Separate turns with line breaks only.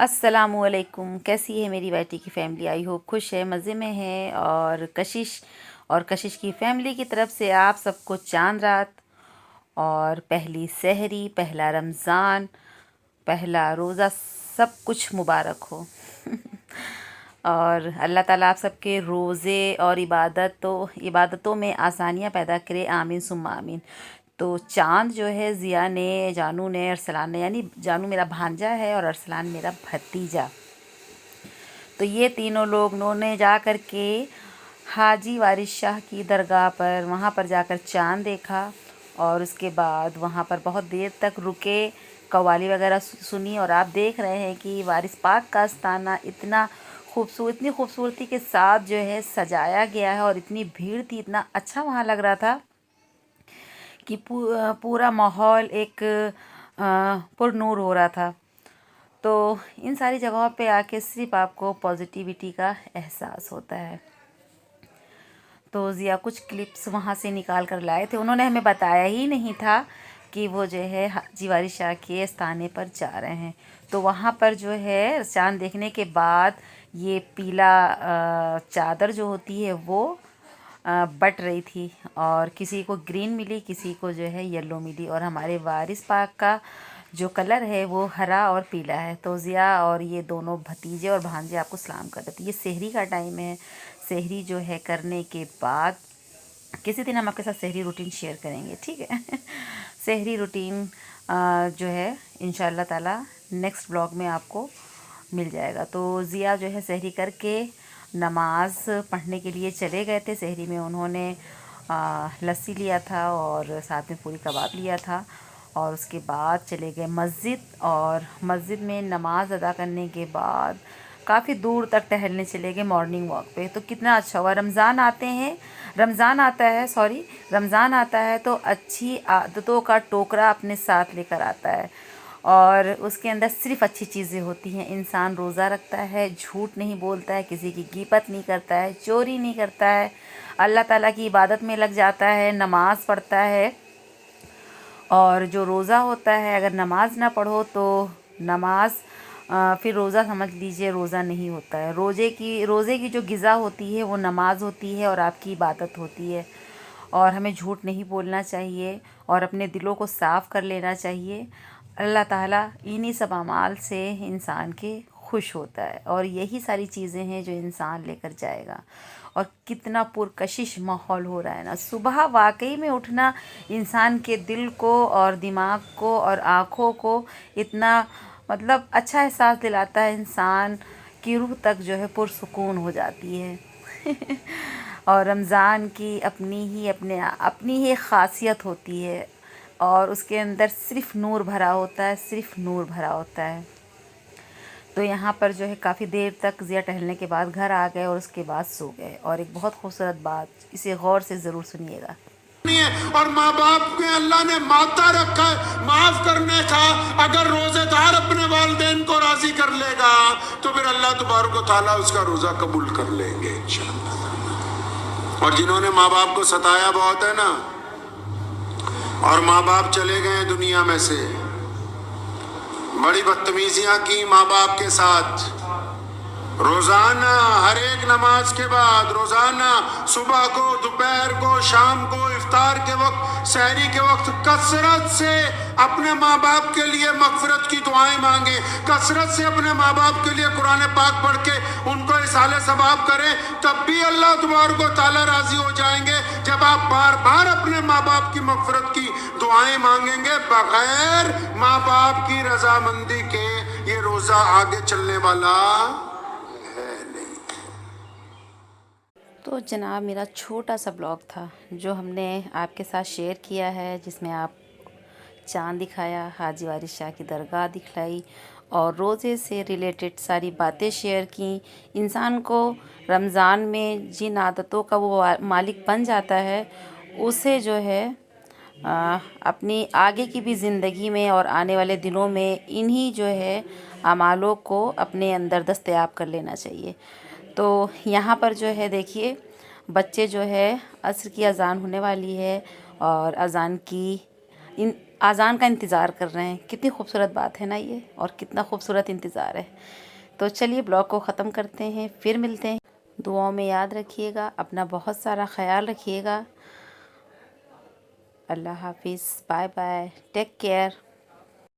अस्सलामुअलैकुम। कैसी है मेरी बेटी की फैमिली? आई होप खुश है, मज़े में है। और कशिश की फैमिली की तरफ से आप सबको चांद रात और पहली सहरी, पहला रमज़ान, पहला रोज़ा सब कुछ मुबारक हो। और अल्लाह ताला आप सबके रोज़े और इबादतों में आसानियाँ पैदा करे, आमीन सुम्मा आमीन। तो चाँद जो है ज़िया ने, जानू ने, अरसलान ने, यानी जानू मेरा भांजा है और अरसलान मेरा भतीजा, तो ये तीनों लोग ने जा कर के हाजी वारिस शाह की दरगाह पर वहाँ पर जाकर चाँद देखा। और उसके बाद वहाँ पर बहुत देर तक रुके, कव्वाली वगैरह सुनी। और आप देख रहे हैं कि वारिस पाक का आस्ताना इतनी खूबसूरती के साथ जो है सजाया गया है, और इतनी भीड़ थी, इतना अच्छा वहाँ लग रहा था कि पूरा माहौल एक पुरनूर हो रहा था। तो इन सारी जगहों पे आके सिर्फ आपको पॉजिटिविटी का एहसास होता है। तो ज़िया कुछ क्लिप्स वहाँ से निकाल कर लाए थे। उन्होंने हमें बताया ही नहीं था कि वो जो है हाजी वारिस शाह के स्थाने पर जा रहे हैं। तो वहाँ पर जो है चाँद देखने के बाद ये पीला चादर जो होती है वो बट रही थी, और किसी को ग्रीन मिली, किसी को जो है येलो मिली। और हमारे वारिस पाक का जो कलर है वो हरा और पीला है। तो ज़िया और ये दोनों भतीजे और भांजे आपको सलाम कर देते। ये सहरी का टाइम है। सहरी जो है करने के बाद किसी दिन हम आपके साथ सहरी रूटीन शेयर करेंगे, ठीक है। सहरी रूटीन जो है इंशाल्लाह ताला नेक्स्ट ब्लॉग में आपको मिल जाएगा। तो ज़िया जो है सहरी करके नमाज़ पढ़ने के लिए चले गए थे। सहरी में उन्होंने लस्सी लिया था और साथ में पूरी कबाब लिया था। और उसके बाद चले गए मस्जिद, और मस्जिद में नमाज़ अदा करने के बाद काफ़ी दूर तक टहलने चले गए मॉर्निंग वॉक पे। तो कितना अच्छा हुआ। रमज़ान आता है तो अच्छी आदतों का टोकरा अपने साथ लेकर आता है, और उसके अंदर सिर्फ़ अच्छी चीज़ें होती हैं। इंसान रोज़ा रखता है, झूठ नहीं बोलता है, किसी की गीबत नहीं करता है, चोरी नहीं करता है, अल्लाह ताला की इबादत में लग जाता है, नमाज़ पढ़ता है। और जो रोज़ा होता है, अगर नमाज ना पढ़ो तो नमाज फिर रोज़ा समझ लीजिए रोज़ा नहीं होता है। रोज़े की जो ग़िज़ा होती है वो नमाज होती है और आपकी इबादत होती है। और हमें झूठ नहीं बोलना चाहिए और अपने दिलों को साफ़ कर लेना चाहिए। अल्लाह ताला इन्हीं सब अमाल से इंसान के खुश होता है, और यही सारी चीज़ें हैं जो इंसान लेकर जाएगा। और कितना पुरकशिश माहौल हो रहा है ना। सुबह वाकई में उठना इंसान के दिल को और दिमाग को और आँखों को इतना मतलब अच्छा एहसास दिलाता है। इंसान की रूह तक जो है पुरसुकून हो जाती है। और रमज़ान की अपनी ही ख़ासियत होती है, और उसके अंदर सिर्फ़ नूर भरा होता है, सिर्फ़ नूर भरा होता है। तो यहाँ पर जो है काफ़ी देर तक ज़िया टहलने के बाद घर आ गए और उसके बाद सो गए। और एक बहुत खूबसूरत बात, इसे गौर से ज़रूर सुनिएगा।
और माँ बाप के अल्लाह ने माता रखा है माफ करने का। अगर रोजेदार अपने वालिदैन को राजी कर लेगा तो फिर अल्लाह तबारक व तआला उसका रोजा कबूल कर लेंगे इंशाअल्लाह। और जिन्होंने माँ बाप को सताया बहुत है ना, और माँ बाप चले गए दुनिया में से, बड़ी बदतमीजियां की माँ बाप के साथ, रोजाना हर एक नमाज के बाद, रोजाना सुबह को, दोपहर को, शाम को, इफ्तार के वक्त, सहरी के वक्त कसरत से अपने माँ बाप के लिए मगफिरत की दुआएं मांगे। कसरत से अपने माँ बाप के लिए कुरान पाक पढ़ के उनको इसाले सवाब करें, तब भी अल्लाह तबारक व तआला राजी हो जाएंगे। जब आप बार बार अपने माँ बाप की मगफिरत की दुआएं मांगेंगे बगैर माँ बाप की रजामंदी के, ये रोजा आगे चलने वाला।
तो जनाब मेरा छोटा सा ब्लॉग था जो हमने आपके साथ शेयर किया है, जिसमें आप चाँद दिखाया, हाजी वारिस शाह की दरगाह दिखलाई, और रोज़े से रिलेटेड सारी बातें शेयर की। इंसान को रमज़ान में जिन आदतों का वो मालिक बन जाता है, उसे जो है अपनी आगे की भी ज़िंदगी में और आने वाले दिनों में इन्हीं जो है अमालों को अपने अंदर दस्तयाब कर लेना चाहिए। तो यहाँ पर जो है देखिए, बच्चे जो है असर की अज़ान होने वाली है, और अज़ान की अज़ान का इंतज़ार कर रहे हैं। कितनी खूबसूरत बात है ना ये, और कितना खूबसूरत इंतज़ार है। तो चलिए ब्लॉग को ख़त्म करते हैं, फिर मिलते हैं। दुआओं में याद रखिएगा, अपना बहुत सारा ख्याल रखिएगा। अल्लाह हाफिज़, बाय बाय, टेक केयर।